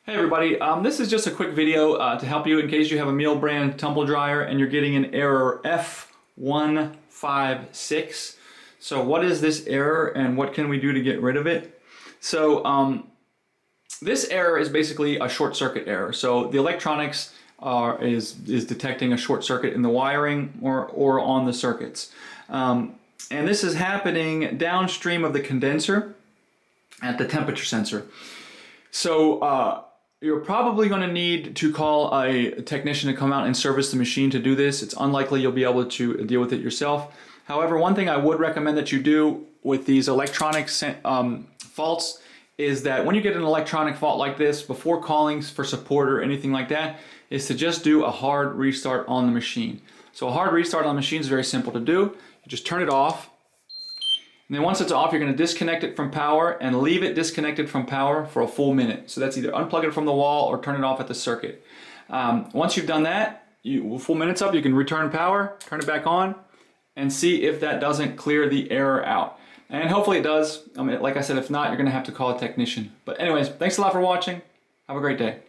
Hey everybody, this is just a quick video to help you in case you have a Miele brand tumble dryer and you're getting an error F156. So what is this error and what can we do to get rid of it? So this error is basically a short circuit error. So the electronics is detecting a short circuit in the wiring or on the circuits. And this is happening downstream of the condenser at the temperature sensor. So you're probably going to need to call a technician to come out and service the machine to do this. It's unlikely you'll be able to deal with it yourself. However, one thing I would recommend that you do with these electronic faults is that when you get an electronic fault like this, before calling for support or anything like that, is to just do a hard restart on the machine. So a hard restart on the machine is very simple to do. You just turn it off. And then once it's off, you're going to disconnect it from power and leave it disconnected from power for a full minute. So that's either unplug it from the wall or turn it off at the circuit. Once you've done that, full minute's up, you can return power, turn it back on, and see if that doesn't clear the error out. And hopefully it does. I mean, like I said, if not, you're going to have to call a technician. But anyways, thanks a lot for watching. Have a great day.